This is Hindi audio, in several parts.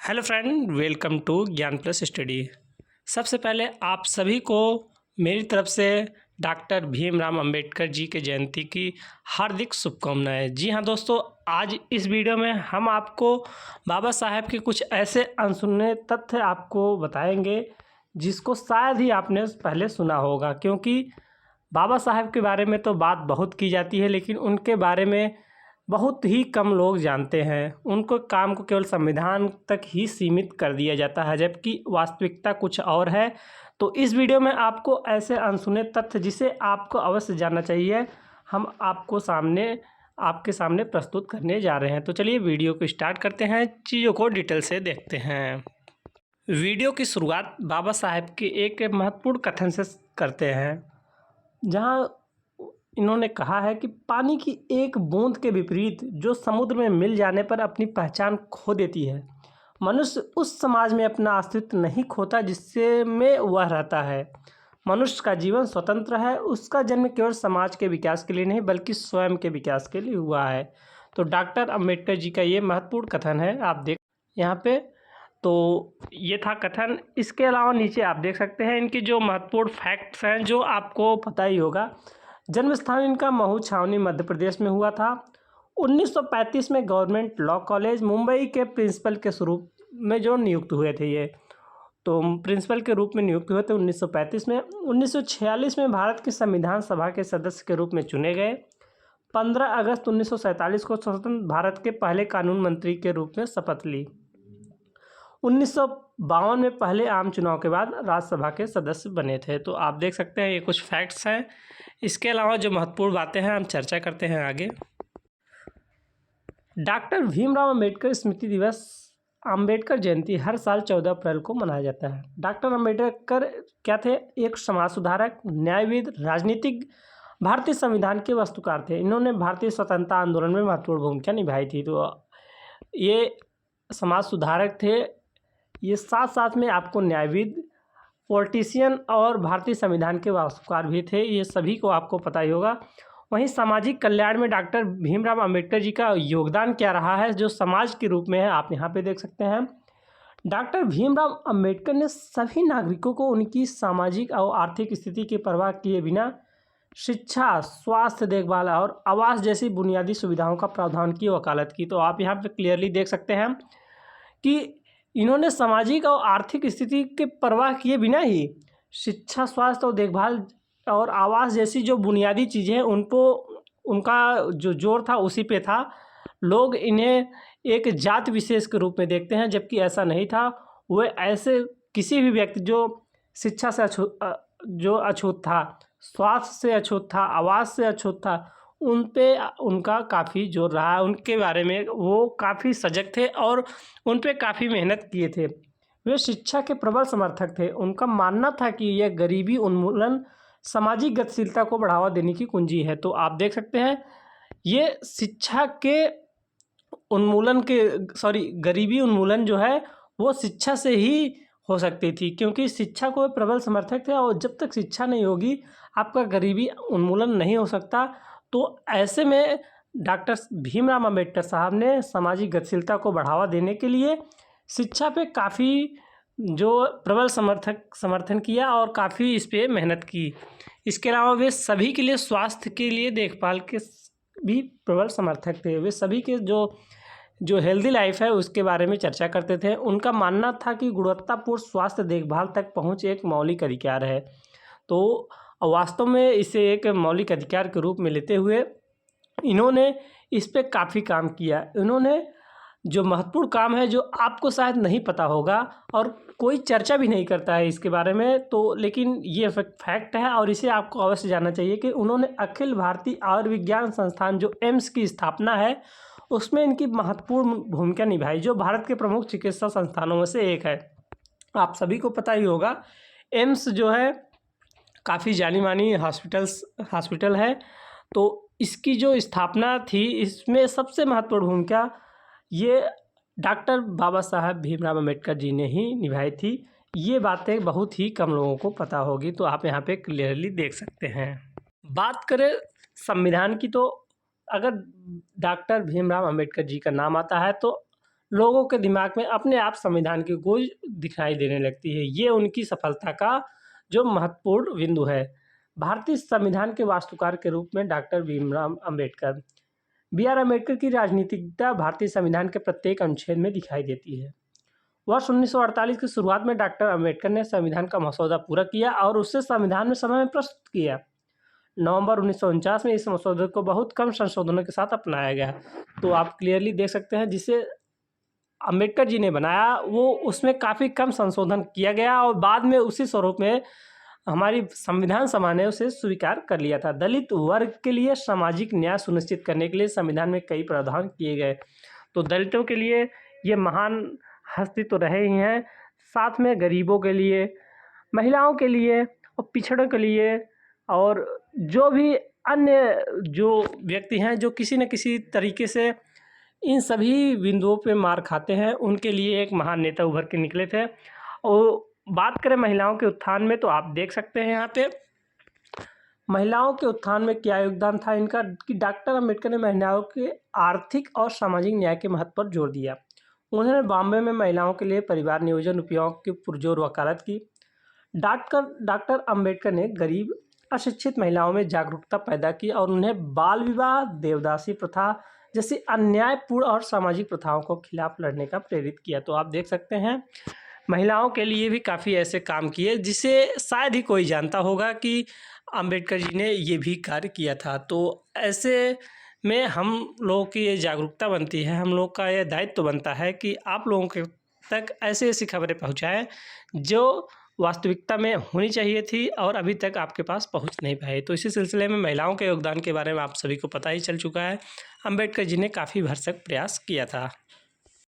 हेलो फ्रेंड, वेलकम टू ज्ञान प्लस स्टडी। सबसे पहले आप सभी को मेरी तरफ से डॉक्टर भीमराव अंबेडकर जी के जयंती की हार्दिक शुभकामनाएं। जी हाँ दोस्तों, आज इस वीडियो में हम आपको बाबा साहेब के कुछ ऐसे अनसुने तथ्य आपको बताएंगे जिसको शायद ही आपने पहले सुना होगा, क्योंकि बाबा साहेब के बारे में तो बात बहुत की जाती है लेकिन उनके बारे में बहुत ही कम लोग जानते हैं। उनको काम को केवल संविधान तक ही सीमित कर दिया जाता है, जबकि वास्तविकता कुछ और है। तो इस वीडियो में आपको ऐसे अनसुने तथ्य जिसे आपको अवश्य जानना चाहिए, हम आपके सामने प्रस्तुत करने जा रहे हैं। तो चलिए वीडियो को स्टार्ट करते हैं, चीज़ों को डिटेल से देखते हैं। वीडियो की शुरुआत बाबा साहेब के एक महत्वपूर्ण कथन से करते हैं, जहाँ इन्होंने कहा है कि पानी की एक बूंद के विपरीत जो समुद्र में मिल जाने पर अपनी पहचान खो देती है, मनुष्य उस समाज में अपना अस्तित्व नहीं खोता जिससे में वह रहता है। मनुष्य का जीवन स्वतंत्र है, उसका जन्म केवल समाज के विकास के लिए नहीं बल्कि स्वयं के विकास के लिए हुआ है। तो डॉक्टर अंबेडकर जी का ये महत्वपूर्ण कथन है, आप देख यहाँ पे। तो ये था कथन। इसके अलावा नीचे आप देख सकते हैं इनकी जो महत्वपूर्ण फैक्ट्स हैं जो आपको पता ही होगा। जन्म स्थान इनका महू छावनी मध्य प्रदेश में हुआ था। 1935 में गवर्नमेंट लॉ कॉलेज मुंबई के प्रिंसिपल के स्वरूप में जो नियुक्त हुए थे, ये तो प्रिंसिपल के रूप में नियुक्त हुए थे 1935 में। 1946 में भारत की संविधान सभा के सदस्य के रूप में चुने गए। 15 अगस्त 1947 को स्वतंत्र भारत के पहले कानून मंत्री के रूप में शपथ ली। 1952 में पहले आम चुनाव के बाद राज्यसभा के सदस्य बने थे। तो आप देख सकते हैं ये कुछ फैक्ट्स हैं। इसके अलावा जो महत्वपूर्ण बातें हैं हम चर्चा करते हैं आगे। डॉक्टर भीमराव अंबेडकर स्मृति दिवस, अंबेडकर जयंती हर साल 14 अप्रैल को मनाया जाता है। डॉक्टर अंबेडकर क्या थे? एक समाज सुधारक, न्यायविद, राजनीतिक, भारतीय संविधान के वस्तुकार थे। इन्होंने भारतीय स्वतंत्रता आंदोलन में महत्वपूर्ण भूमिका निभाई थी। तो ये समाज सुधारक थे, ये साथ साथ में आपको न्यायविद, पॉलिटिशियन और भारतीय संविधान के वास्तुकार भी थे। ये सभी को आपको पता ही होगा। वहीं सामाजिक कल्याण में डॉक्टर भीमराव अंबेडकर जी का योगदान क्या रहा है, जो समाज के रूप में है, आप यहाँ पे देख सकते हैं। डॉक्टर भीमराव अंबेडकर ने सभी नागरिकों को उनकी सामाजिक और आर्थिक स्थिति की परवाह किए बिना शिक्षा, स्वास्थ्य देखभाल और आवास जैसी बुनियादी सुविधाओं का प्रावधान की वकालत की। तो आप यहाँ पे क्लियरली देख सकते हैं कि इन्होंने सामाजिक और आर्थिक स्थिति के परवाह किए बिना ही शिक्षा, स्वास्थ्य और देखभाल और आवास जैसी जो बुनियादी चीज़ें हैं उनको, उनका जो जोर था उसी पे था। लोग इन्हें एक जात विशेष के रूप में देखते हैं, जबकि ऐसा नहीं था। वह ऐसे किसी भी व्यक्ति जो शिक्षा से अछूत था, स्वास्थ्य से अछूत था, आवास से अछूत था, उन पे उनका काफ़ी जोर रहा है। उनके बारे में वो काफ़ी सजग थे और उन पे काफ़ी मेहनत किए थे। वे शिक्षा के प्रबल समर्थक थे। उनका मानना था कि यह गरीबी उन्मूलन सामाजिक गतिशीलता को बढ़ावा देने की कुंजी है। तो आप देख सकते हैं ये शिक्षा के उन्मूलन के गरीबी उन्मूलन जो है वो शिक्षा से ही हो सकती थी, क्योंकि शिक्षा को प्रबल समर्थक थे और जब तक शिक्षा नहीं होगी आपका गरीबी उन्मूलन नहीं हो सकता। तो ऐसे में डॉक्टर भीमराव अंबेडकर साहब ने सामाजिक गतिशीलता को बढ़ावा देने के लिए शिक्षा पे काफ़ी जो प्रबल समर्थन किया और काफ़ी इस पे मेहनत की। इसके अलावा वे सभी के लिए स्वास्थ्य के लिए देखभाल के भी प्रबल समर्थक थे। वे सभी के जो हेल्दी लाइफ है उसके बारे में चर्चा करते थे। उनका मानना था कि गुणवत्तापूर्ण स्वास्थ्य देखभाल तक पहुंच एक मौलिक अधिकार है। तो वास्तव में इसे एक मौलिक अधिकार के रूप में लेते हुए इन्होंने इस पे काफ़ी काम किया। इन्होंने जो महत्वपूर्ण काम है जो आपको शायद नहीं पता होगा और कोई चर्चा भी नहीं करता है इसके बारे में, तो लेकिन ये फैक्ट है और इसे आपको अवश्य जानना चाहिए कि उन्होंने अखिल भारतीय आयुर्विज्ञान संस्थान जो एम्स की स्थापना है उसमें इनकी महत्वपूर्ण भूमिका निभाई, जो भारत के प्रमुख चिकित्सा संस्थानों में से एक है। आप सभी को पता ही होगा एम्स जो है काफ़ी जानी मानी हॉस्पिटल है। तो इसकी जो स्थापना थी इसमें सबसे महत्वपूर्ण भूमिका ये डॉक्टर बाबा साहब भीमराव अंबेडकर जी ने ही निभाई थी। ये बातें बहुत ही कम लोगों को पता होगी, तो आप यहाँ पे क्लियरली देख सकते हैं। बात करें संविधान की, तो अगर डॉक्टर भीमराव अंबेडकर जी का नाम आता है तो लोगों के दिमाग में अपने आप संविधान की गूंज दिखाई देने लगती है। ये उनकी सफलता का जो महत्वपूर्ण बिंदु है। भारतीय संविधान के वास्तुकार के रूप में doctor Bhimrao Ambedkar. B R Ambedkar की राजनीतिकता भारतीय संविधान के प्रत्येक अनुच्छेद में दिखाई देती है। वर्ष 1948 की शुरुआत में डॉक्टर अम्बेडकर ने संविधान का मसौदा पूरा किया और उसे संविधान में समय में प्रस्तुत किया। नवंबर 1949 में इस मसौदे को बहुत कम संशोधनों के साथ अपनाया गया। तो आप क्लियरली देख सकते हैं, जिसे अम्बेडकर जी ने बनाया वो उसमें काफ़ी कम संशोधन किया गया और बाद में उसी स्वरूप में हमारी संविधान सभा ने उसे स्वीकार कर लिया था। दलित वर्ग के लिए सामाजिक न्याय सुनिश्चित करने के लिए संविधान में कई प्रावधान किए गए। तो दलितों के लिए ये महान हस्ती तो रहे ही हैं, साथ में गरीबों के लिए, महिलाओं के लिए और पिछड़ों के लिए और जो भी अन्य जो व्यक्ति हैं जो किसी न किसी तरीके से इन सभी बिंदुओं पे मार खाते हैं, उनके लिए एक महान नेता उभर के निकले थे। और बात करें महिलाओं के उत्थान में, तो आप देख सकते हैं यहाँ पे महिलाओं के उत्थान में क्या योगदान था इनका, कि डॉक्टर अम्बेडकर ने महिलाओं के आर्थिक और सामाजिक न्याय के महत्व पर जोर दिया। उन्होंने बॉम्बे में महिलाओं के लिए परिवार नियोजन उपयों की पुरजोर वकालत की। डॉक्टर अम्बेडकर ने गरीब अशिक्षित महिलाओं में जागरूकता पैदा की और उन्हें बाल विवाह, देवदासी प्रथा जैसी अन्यायपूर्ण और सामाजिक प्रथाओं को खिलाफ लड़ने का प्रेरित किया। तो आप देख सकते हैं महिलाओं के लिए भी काफ़ी ऐसे काम किए जिसे शायद ही कोई जानता होगा कि अम्बेडकर जी ने ये भी कार्य किया था। तो ऐसे में हम लोगों की ये जागरूकता बनती है, हम लोग का ये दायित्व बनता है कि आप लोगों के तक ऐसी ऐसी खबरें पहुंचाएं जो वास्तविकता में होनी चाहिए थी और अभी तक आपके पास पहुंच नहीं पाई। तो इसी सिलसिले में महिलाओं के योगदान के बारे में आप सभी को पता ही चल चुका है। अम्बेडकर जी ने काफ़ी भरसक प्रयास किया था।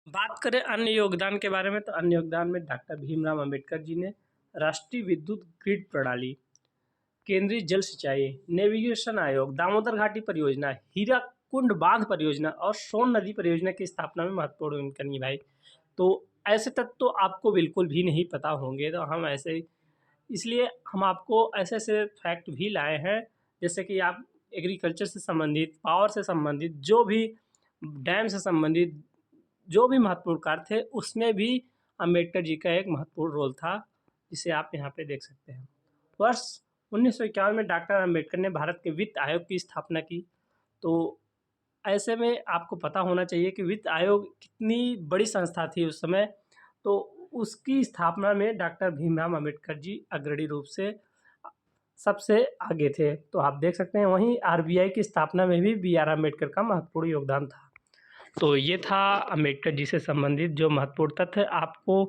बात करें अन्य योगदान के बारे में, तो अन्य योगदान में डॉक्टर भीमराव अम्बेडकर जी ने राष्ट्रीय विद्युत ग्रिड प्रणाली, केंद्रीय जल सिंचाई, नेविगेशन आयोग, दामोदर घाटी परियोजना, हीराकुंड बांध परियोजना और सोन नदी परियोजना की स्थापना में महत्वपूर्ण भूमिका निभाई। तो ऐसे तक तो आपको बिल्कुल भी नहीं पता होंगे, तो हम ऐसे इसलिए हम आपको ऐसे ऐसे फैक्ट भी लाए हैं, जैसे कि आप एग्रीकल्चर से संबंधित, पावर से संबंधित, जो भी डैम से संबंधित जो भी महत्वपूर्ण कार्य थे, उसमें भी अम्बेडकर जी का एक महत्वपूर्ण रोल था, जिसे आप यहाँ पे देख सकते हैं। वर्ष 1951 में डॉक्टर अम्बेडकर ने भारत के वित्त आयोग की स्थापना की। तो ऐसे में आपको पता होना चाहिए कि वित्त आयोग कितनी बड़ी संस्था थी उस समय। तो उसकी स्थापना में डॉक्टर भीमराव अम्बेडकर जी अग्रणी रूप से सबसे आगे थे। तो आप देख सकते हैं वहीं आरबीआई की स्थापना में भी बी आर अम्बेडकर का महत्वपूर्ण योगदान था। तो ये था अम्बेडकर जी से संबंधित जो महत्वपूर्ण तथ्य आपको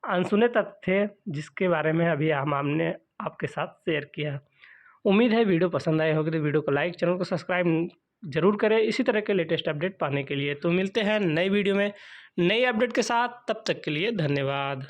अनसुने तथ्य थे, जिसके बारे में अभी हमने आपके साथ शेयर किया। उम्मीद है वीडियो पसंद आई होगी, तो वीडियो को लाइक, चैनल को सब्सक्राइब जरूर करें इसी तरह के लेटेस्ट अपडेट पाने के लिए। तो मिलते हैं नई वीडियो में नई अपडेट के साथ, तब तक के लिए धन्यवाद।